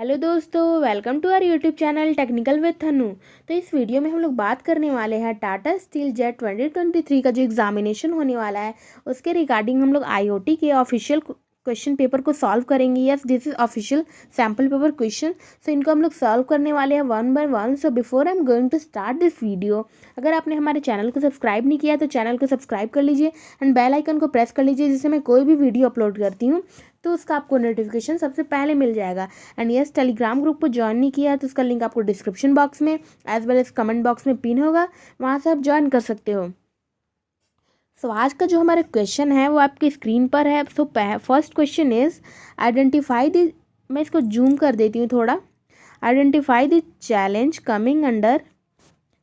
Hello दोस्तों, welcome to our YouTube channel technical with Thanu. तो इस वीडियो में हम लोग बात करने वाले हैं टाटा स्टील जेट 2023 का जो एग्जामिनेशन होने वाला है उसके रिगार्डिंग हम लोग आईओटी के ऑफिशियल क्वेश्चन पेपर को सॉल्व करेंगे। Yes, this is official sample paper question. So इनको हम लोग सॉल्व करने वाले हैं one by one. So before I am going to start this video, अगर आपने हमारे चैनल को सब्सक्राइब नहीं किया तो चैनल को सब्सक्राइब कर लीजिए एंड बेल आइकन को प्रेस कर लीजिए, जिससे मैं कोई भी वीडियो अपलोड करती हूँ तो उसका आपको नोटिफिकेशन सबसे पहले मिल जाएगा। एंड यस, टेलीग्राम ग्रुप को ज्वाइन नहीं किया है तो उसका लिंक आपको डिस्क्रिप्शन बॉक्स में as well as comment box में पिन होगा, वहाँ से आप ज्वाइन कर सकते हो। सो आज का जो हमारा क्वेश्चन है वो आपकी स्क्रीन पर है। So first question is identify the, मैं इसको जूम कर देती हूँ थोड़ा। Identify the challenge coming under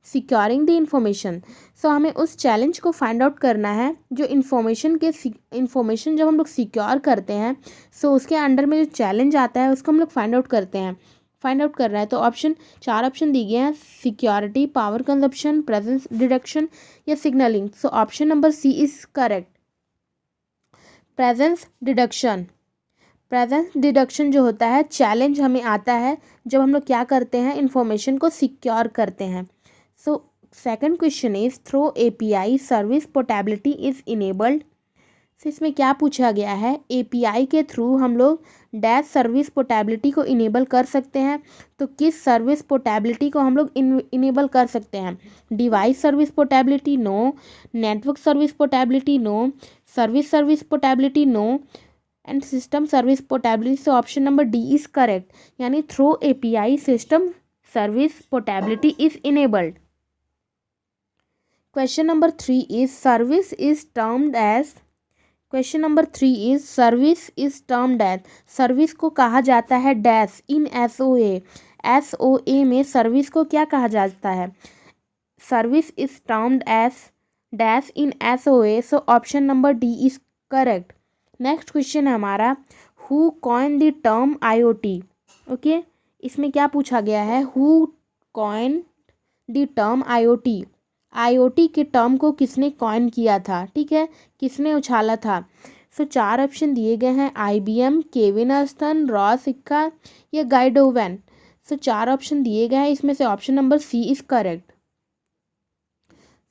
securing the information. So हमें उस चैलेंज को फाइंड आउट करना है जो इंफॉर्मेशन जब हम लोग सिक्योर करते हैं, सो उसके अंडर में जो चैलेंज आता है उसको हम लोग फाइंड आउट करना है। तो चार ऑप्शन दिए गए हैं: security, power consumption, presence deduction या signalling. So option number C is correct, presence deduction. Presence deduction जो होता है, चैलेंज हमें आता है जब हम लोग क्या करते हैं, इंफॉर्मेशन को सिक्योर करते हैं। So second question is through API service portability is enabled. तो इसमें क्या पूछा गया है, एपीआई के थ्रू हम लोग डैश सर्विस पोर्टेबिलिटी को इनेबल कर सकते हैं। तो किस सर्विस पोर्टेबिलिटी को हम लोग इनेबल कर सकते हैं? Device service portability no, network service portability no, service portability no and system service portability. So option number D is correct, यानी through API system service portability is enabled. Question number three is service is termed as. Question number three is service is termed as. Service को कहा जाता है dash in SOA. SOA में service को क्या कहा जाता है? Service is termed as dash in SOA. So option number D is correct. Next question है हमारा, who coin the term IoT. Okay, इसमें क्या पूछा गया है, who coin the term IoT. IoT के टर्म को किसने कॉइन किया था? ठीक है, किसने उछाला था? सो चार ऑप्शन दिए गए हैं: आईबीएम, केविन अर्थन, रॉस सिक्का या गाइडोवेन। सो चार ऑप्शन दिए गए हैं, इसमें से option number C is correct.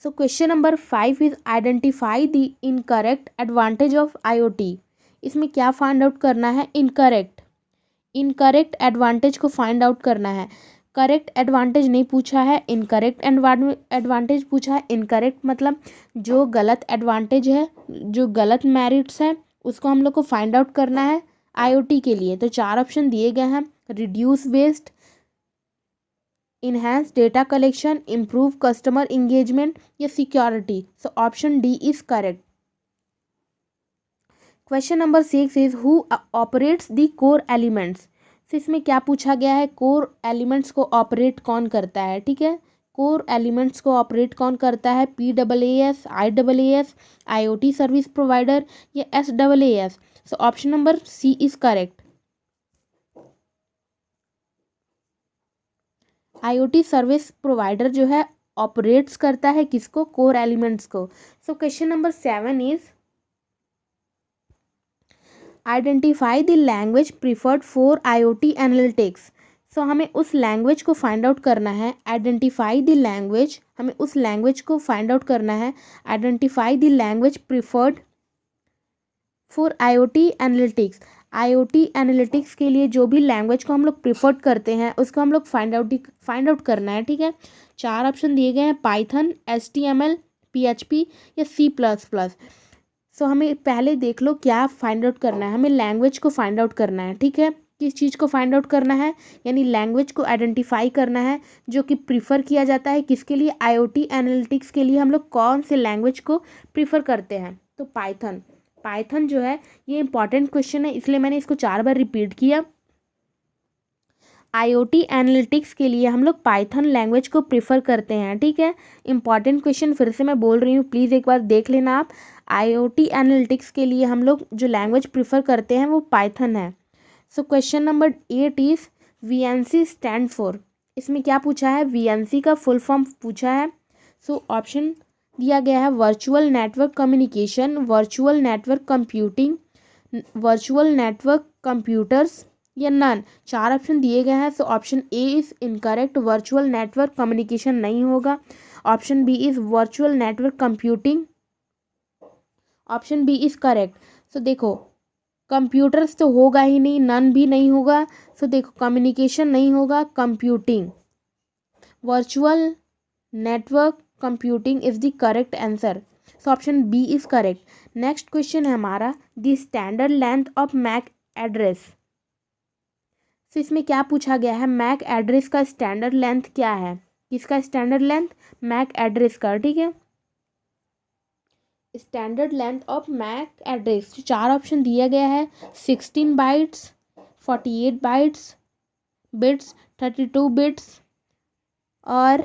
So question number 5 is identify the incorrect advantage of IoT. इसमें क्या फाइंड आउट करना है? इनकरेक्ट एडवांटेज को फाइंड आउट करना है। करेक्ट एडवांटेज नहीं पूछा है, इनकरेक्ट एडवांटेज पूछा है। इनकरेक्ट मतलब जो गलत एडवांटेज है, जो गलत मेरिट्स हैं, उसको हम लोग को फाइंड आउट करना है आईओटी के लिए। तो चार ऑप्शन दिए गए हैं: reduce waste, enhance data collection, improve customer engagement या security. So option D is correct. Question number 6 is who operates the core elements. तो इसमें क्या पूछा गया है, कोर एलिमेंट्स को ऑपरेट कौन करता है? ठीक है, कोर एलिमेंट्स को ऑपरेट कौन करता है? PAAS, IAAS, IOT service provider या SAAS। So option number C is correct. IOT service provider जो है ऑपरेट्स करता है किसको? कोर एलिमेंट्स को। So question number 7 is identify the language preferred for IoT analytics. So हमें उस लैंग्वेज को फाइंड आउट करना है। आइडेंटिफाई द लैंग्वेज, हमें उस लैंग्वेज को फाइंड आउट करना है। Identify the language preferred for IoT analytics. IoT analytics के लिए जो भी लैंग्वेज को हम लोग प्रीफर्ड करते हैं उसको हम लोग फाइंड आउट करना है। ठीक है, चार ऑप्शन दिए गए हैं: पाइथन, HTML, PHP या C++। सो हमें पहले देख लो क्या फाइंड आउट करना है, हमें लैंग्वेज को फाइंड आउट करना है। ठीक है, किस चीज़ को फाइंड आउट करना है? यानी लैंग्वेज को आइडेंटिफाई करना है जो कि प्रीफर किया जाता है किसके लिए? आईओटी एनालिटिक्स के लिए हम लोग कौन से लैंग्वेज को प्रीफर करते हैं? तो पाइथन जो है ये इंपॉर्टेंट क्वेश्चन है, इसलिए मैंने इसको 4 बार रिपीट किया। आईओटी एनालिटिक्स के लिए हम लोग पाइथन लैंग्वेज को प्रीफर करते हैं। ठीक है, इंपॉर्टेंट क्वेश्चन फिर से मैं बोल रही हूँ, प्लीज़ एक बार देख लेना आप। आईओटी एनालिटिक्स के लिए हम लोग जो लैंग्वेज प्रीफर करते हैं वो पाइथन है। सो question number 8 is VNC stand for. इसमें क्या पूछा है? VNC का फुल फॉर्म पूछा है। सो ऑप्शन दिया गया है: virtual network communication, virtual network computing, virtual network computers या नन। चार ऑप्शन दिए गए हैं, so option A is incorrect, virtual network communication नहीं होगा। Option B is virtual network computing, option B is correct. So देखो कंप्यूटर्स तो होगा ही नहीं, नन भी नहीं होगा। सो देखो कम्युनिकेशन नहीं होगा, computing, virtual network computing is the correct answer. So option B is correct. Next question है हमारा, the standard length of MAC address. तो इसमें क्या पूछा गया है, मैक एड्रेस का स्टैंडर्ड लेंथ क्या है, किसका स्टैंडर्ड लेंथ, मैक एड्रेस का। ठीक है, standard length of MAC address, चार ऑप्शन दिया गया है, 16 बाइट्स, 48 बाइट्स, बिट्स, 32 बिट्स और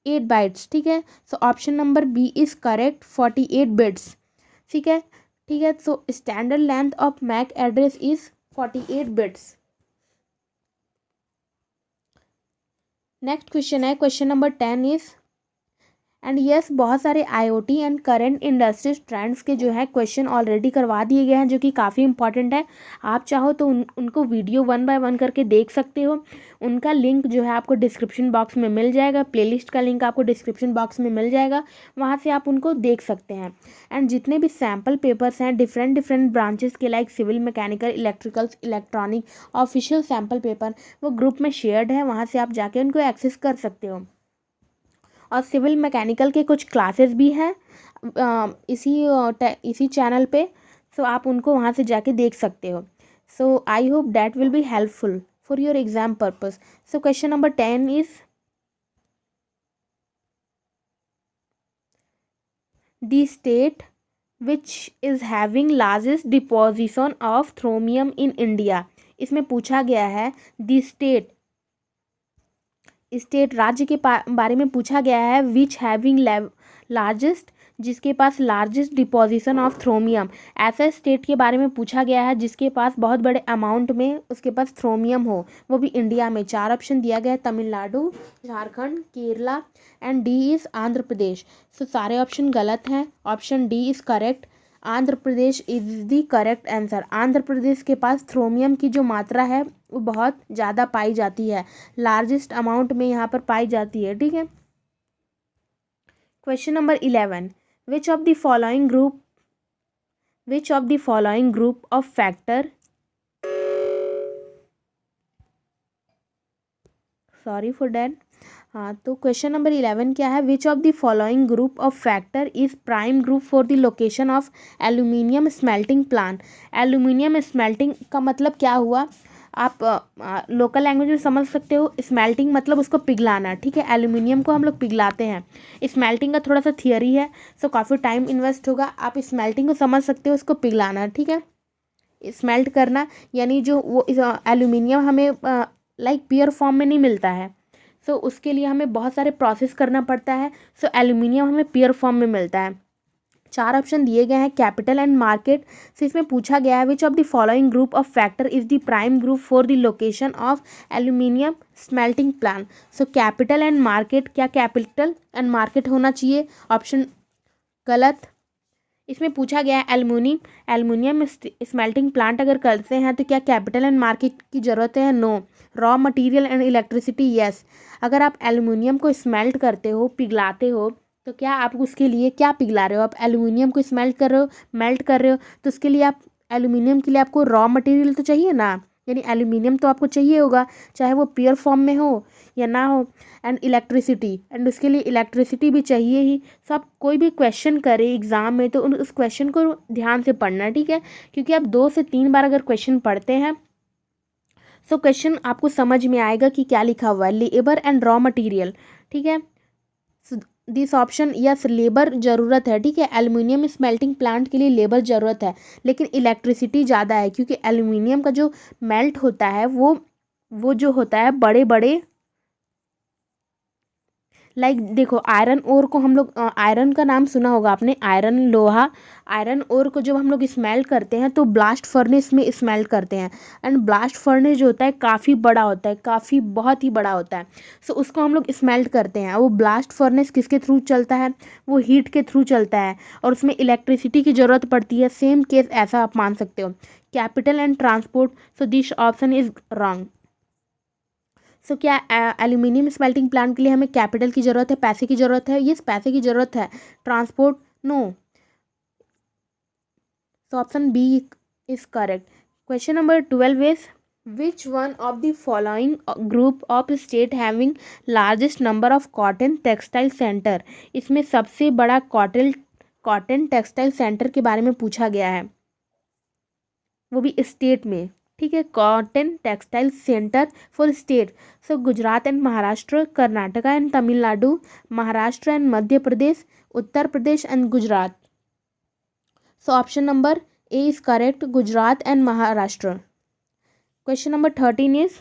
8 बाइट्स। ठीक है, so option number B is correct, 48 bits. ठीक है, ठीक है, so standard length of MAC address is 48 bits. Next question है, question number 10 is, and yes बहुत सारे IoT and current industries trends के जो है क्वेश्चन ऑलरेडी करवा दिए गए हैं, जो कि काफ़ी इंपॉर्टेंट है। आप चाहो तो उनको वीडियो 1 बाय 1 करके देख सकते हो। उनका लिंक जो है आपको डिस्क्रिप्शन बॉक्स में मिल जाएगा, प्लेलिस्ट का लिंक आपको डिस्क्रिप्शन बॉक्स में मिल जाएगा, वहाँ से आप उनको देख सकते हैं। एंड जितने भी सैम्पल पेपर्स हैं डिफरेंट डिफरेंट ब्रांचेस के, like civil, mechanical, electricals, electronic, official sample paper वो ग्रुप में शेयर्ड है, वहाँ से आप जाके उनको एक्सेस कर सकते हो। और सिविल मैकेनिकल के कुछ क्लासेस भी हैं इसी चैनल पे, सो आप उनको वहाँ से जाके देख सकते हो। So I hope that will be helpful for your exam purpose. So question number 10 is, the state which is having largest deposition of chromium in India. इसमें पूछा गया है द स्टेट राज्य के बारे में पूछा गया है, विच हैविंग लार्जेस्ट, जिसके पास लार्जेस्ट डिपोजिशन ऑफ थ्रोमियम। ऐसे स्टेट के बारे में पूछा गया है जिसके पास बहुत बड़े अमाउंट में उसके पास थ्रोमियम हो, वो भी इंडिया में। चार ऑप्शन दिया गया है, Tamil Nadu, Jharkhand, Kerala and D is Andhra Pradesh. सो सारे ऑप्शन गलत हैं, option D is correct, Andhra Pradesh is the correct answer. Andhra Pradesh के पास थ्रोमियम की जो मात्रा है वो बहुत ज़्यादा पाई जाती है, लार्जेस्ट अमाउंट में यहाँ पर पाई जाती है। ठीक है, question number 11, which of the following group of factor, sorry for that. हाँ, तो क्वेश्चन नंबर 11 क्या है, which of the following group of factor is prime group for the location of aluminium smelting plant. Aluminium smelting का मतलब क्या हुआ, आप local language में समझ सकते हो। स्मेल्टिंग मतलब उसको पिघलाना, ठीक है, एल्यूमिनियम को हम लोग पिघलाते हैं। स्मेल्टिंग का थोड़ा सा थियरी है, सो काफ़ी टाइम इन्वेस्ट होगा, आप स्मेल्टिंग को समझ सकते हो, उसको पिघलाना। ठीक है, स्मेल्ट करना, यानी जो वो एल्यूमिनियम हमें लाइक पियर फॉर्म में नहीं मिलता है, सो उसके लिए हमें बहुत सारे प्रोसेस करना पड़ता है। सो एल्यूमिनियम हमें पियर फॉर्म में मिलता है। चार ऑप्शन दिए गए हैं, कैपिटल एंड मार्केट। सो इसमें पूछा गया है, which of the following group of factor is the prime group for the location of aluminium smelting plant. So capital and market, क्या कैपिटल एंड मार्केट होना चाहिए, ऑप्शन गलत। इसमें पूछा गया है एल्युमिनियम स्मेल्टिंग प्लांट अगर करते हैं तो क्या कैपिटल एंड मार्केट की ज़रूरत है, no. Raw material and electricity, yes. अगर आप एल्युमिनियम को स्मेल्ट करते हो, पिघलाते हो, तो क्या आप उसके लिए क्या पिघला रहे हो, आप एल्युमिनियम को स्मेल्ट कर रहे हो, मेल्ट कर रहे हो, तो उसके लिए आप एल्युमिनियम के लिए आपको रॉ मटेरियल तो चाहिए ना, यानी एल्युमिनियम तो आपको चाहिए होगा, चाहे वो प्योर फॉर्म में हो या ना हो। एंड इलेक्ट्रिसिटी, एंड उसके लिए इलेक्ट्रिसिटी भी चाहिए ही। सब कोई भी क्वेश्चन करे एग्ज़ाम में तो उस क्वेश्चन को ध्यान से पढ़ना, ठीक है, क्योंकि आप 2 से 3 बार अगर क्वेश्चन पढ़ते हैं सो क्वेश्चन आपको समझ में आएगा कि क्या लिखा हुआ है, लेबर एंड रॉ मटेरियल। ठीक है, दिस ऑप्शन, यस, लेबर ज़रूरत है, ठीक है, एल्युमिनियम स्मेल्टिंग प्लांट के लिए लेबर ज़रूरत है, लेकिन इलेक्ट्रिसिटी ज़्यादा है, क्योंकि एल्युमिनियम का जो मेल्ट होता है वो जो होता है बड़े बड़े लाइक देखो, आयरन ओर को हम लोग आयरन का नाम सुना होगा आपने, आयरन लोहा। आयरन ओर को जब हम लोग स्मेल्ट करते हैं तो ब्लास्ट फर्नेस में स्मेल्ट करते हैं। एंड ब्लास्ट फर्नेस जो होता है काफ़ी बड़ा होता है, काफ़ी बहुत ही बड़ा होता है। सो उसको हम लोग स्मेल्ट करते हैं। वो ब्लास्ट फर्नेस किसके थ्रू चलता है? वो हीट के थ्रू चलता है और उसमें इलेक्ट्रिसिटी की ज़रूरत पड़ती है। सेम केस ऐसा आप मान सकते हो। Capital and transport, so this option is wrong. So क्या एल्यूमिनियम स्मेल्टिंग प्लांट के लिए हमें कैपिटल की ज़रूरत है, पैसे की ज़रूरत है? यस, पैसे की ज़रूरत है। Transport, no. So option B is correct. Question number 12 is, which one of the following group of state having largest number of cotton textile center? इसमें सबसे बड़ा कॉटन टेक्सटाइल सेंटर के बारे में पूछा गया है, वो भी स्टेट में। ठीक है, cotton textile centre for state. So Gujarat and Maharashtra, Karnataka and Tamil Nadu, Maharashtra and Madhya Pradesh, Uttar Pradesh and Gujarat. So option number A is correct, Gujarat and Maharashtra. Question number 13 is,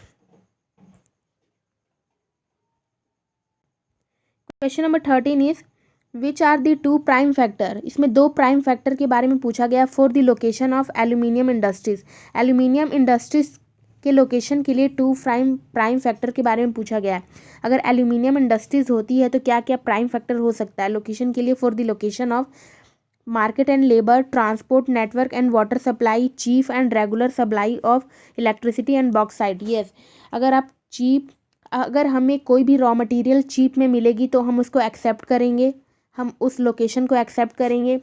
which are the two prime factor? इसमें दो प्राइम फैक्टर के बारे में पूछा गया for the location of aluminium industries. Aluminium industries के location के लिए टू प्राइम फैक्टर के बारे में पूछा गया है। अगर एल्यूमिनियम इंडस्ट्रीज होती है तो क्या क्या प्राइम फैक्टर हो सकता है लोकेशन के लिए? For the location of market and labour, transport network and water supply, cheap and regular supply of electricity and bauxite. Yes, अगर हमें कोई भी रॉ मटेरियल चीप में मिलेगी तो हम उसको एक्सेप्ट करेंगे, हम उस लोकेशन को एक्सेप्ट करेंगे।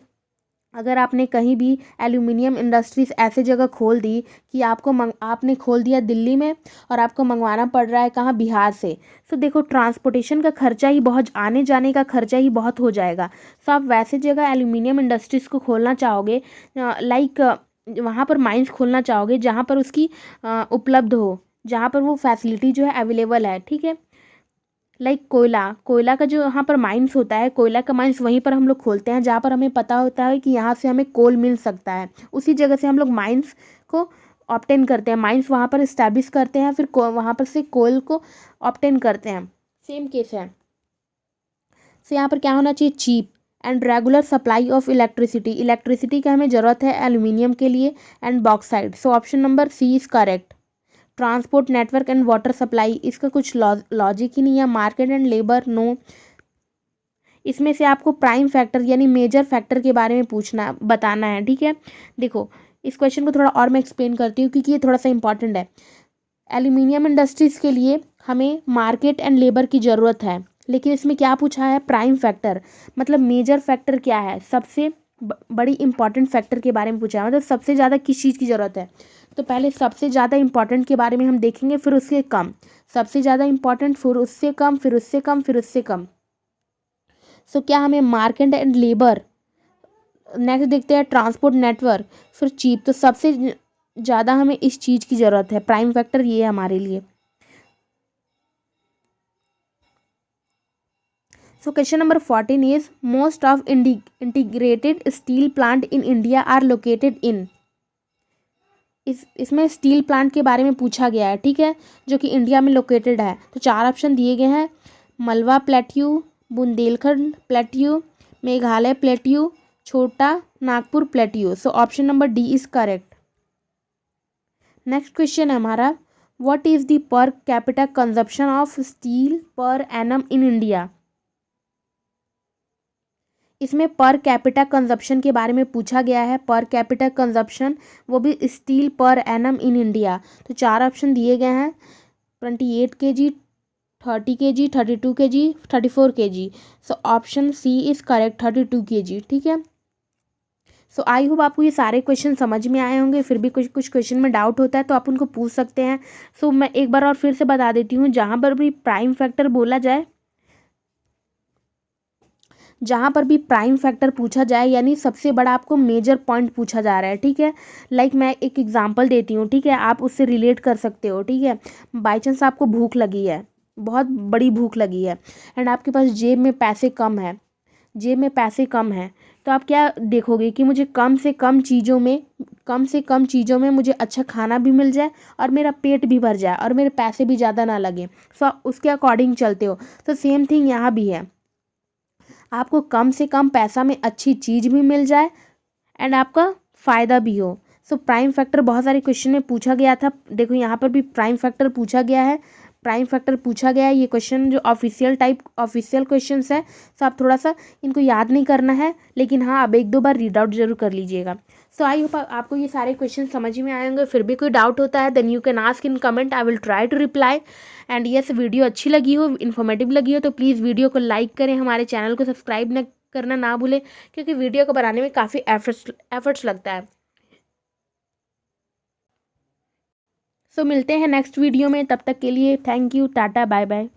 अगर आपने कहीं भी एल्यूमिनियम इंडस्ट्रीज ऐसे जगह खोल दी कि आपने खोल दिया दिल्ली में और आपको मंगवाना पड़ रहा है कहाँ? बिहार से। तो देखो, ट्रांसपोर्टेशन का खर्चा ही बहुत, आने जाने का खर्चा ही बहुत हो जाएगा। सो आप वैसे जगह एल्यूमिनियम इंडस्ट्रीज को खोलना चाहोगे, लाइक वहाँ पर माइंस खोलना चाहोगे जहाँ पर उसकी उपलब्ध हो, जहाँ पर वो फैसिलिटी जो है अवेलेबल है। ठीक है, लाइक कोयला का जो यहाँ पर माइंस होता है, कोयला का माइंस वहीं पर हम लोग खोलते हैं जहाँ पर हमें पता होता है कि यहाँ से हमें कोल मिल सकता है। उसी जगह से हम लोग माइंस को ऑब्टेन करते हैं, माइंस वहाँ पर इस्टेब्लिश करते हैं, फिर वहाँ पर से कोल को ऑब्टेन करते हैं। सेम केस है। सो यहाँ पर क्या होना चाहिए? Cheap and regular supply of electricity. Electricity का हमें ज़रूरत है एल्यूमिनियम के लिए, and bauxite. So option number C is correct. Transport network and water supply, इसका कुछ लॉजिक ही नहीं है। Market and labour, no. इसमें से आपको प्राइम फैक्टर यानी मेजर फैक्टर के बारे में बताना है। ठीक है, देखो इस क्वेश्चन को थोड़ा और मैं एक्सप्लेन करती हूँ क्योंकि ये थोड़ा सा इंपॉर्टेंट है। एल्यूमिनियम इंडस्ट्रीज़ के लिए हमें मार्केट एंड लेबर की ज़रूरत है, लेकिन इसमें क्या पूछा है? प्राइम फैक्टर, मतलब मेजर फैक्टर क्या है? सबसे बड़ी इंपॉर्टेंट फैक्टर के बारे में पूछा है, मतलब सबसे ज़्यादा किस चीज़ की ज़रूरत है। तो पहले सबसे ज़्यादा इंपॉर्टेंट के बारे में हम देखेंगे, फिर उससे कम, सबसे ज़्यादा इंपॉर्टेंट, फिर उससे कम, फिर उससे कम, फिर उससे कम। सो क्या हमें मार्केट एंड लेबर, नेक्स्ट देखते हैं ट्रांसपोर्ट नेटवर्क, फिर चीप। तो सबसे ज़्यादा हमें इस चीज़ की ज़रूरत है, प्राइम फैक्टर ये है हमारे लिए। So question number 14 is, most of integrated steel plant in India are located in. इसमें स्टील प्लांट के बारे में पूछा गया है, ठीक है, जो कि इंडिया में लोकेटेड है। तो चार ऑप्शन दिए गए हैं, Malwa plateau, Bundelkhand plateau, Meghalaya plateau, Chota Nagpur plateau. So option number D is correct. Next question है हमारा, what is the per capita consumption of steel per annum in India. इसमें पर कैपिटा कंजप्शन के बारे में पूछा गया है, पर कैपिटा कंजप्शन, वो भी steel per annum in India. तो चार ऑप्शन दिए गए हैं, 28 kg, 30 kg, 32 kg, 34 kg। So option C is correct, 32 kg। ठीक है, सो आई होप आपको ये सारे क्वेश्चन समझ में आए होंगे। फिर भी कुछ क्वेश्चन में डाउट होता है तो आप उनको पूछ सकते हैं। सो मैं एक बार और फिर से बता देती हूँ, जहाँ पर भी प्राइम फैक्टर बोला जाए, जहाँ पर भी प्राइम फैक्टर पूछा जाए यानी सबसे बड़ा आपको मेजर पॉइंट पूछा जा रहा है। ठीक है, लाइक मैं एक एग्जांपल देती हूँ, ठीक है, आप उससे रिलेट कर सकते हो। ठीक है, बाई चांस आपको भूख लगी है, बहुत बड़ी भूख लगी है, एंड आपके पास जेब में पैसे कम है, तो आप क्या देखोगे कि मुझे कम से कम चीज़ों में कम से कम चीज़ों में मुझे अच्छा खाना भी मिल जाए और मेरा पेट भी भर जाए और मेरे पैसे भी ज़्यादा ना लगे। सो उसके अकॉर्डिंग चलते हो। तो सेम थिंग यहाँ भी है, आपको कम से कम पैसा में अच्छी चीज़ भी मिल जाए एंड आपका फ़ायदा भी हो। सो प्राइम फैक्टर बहुत सारे क्वेश्चन में पूछा गया था। देखो यहाँ पर भी प्राइम फैक्टर पूछा गया है, प्राइम फैक्टर पूछा गया है। ये क्वेश्चन जो ऑफिशियल क्वेश्चंस है, तो आप थोड़ा सा इनको याद नहीं करना है, लेकिन हाँ आप एक दो बार रीड आउट जरूर कर लीजिएगा। सो आई होप आपको ये सारे क्वेश्चन समझ में आए होंगे। फिर भी कोई डाउट होता है then you can ask in comment, I will try to reply. And yes, video अच्छी लगी हो, इन्फॉर्मेटिव लगी हो तो प्लीज़ वीडियो को लाइक करें, हमारे चैनल को सब्सक्राइब न करना ना भूलें, क्योंकि वीडियो को बनाने में काफ़ी एफर्ट्स लगता है। सो मिलते हैं नेक्स्ट वीडियो में, तब तक के लिए thank you, tata, bye bye.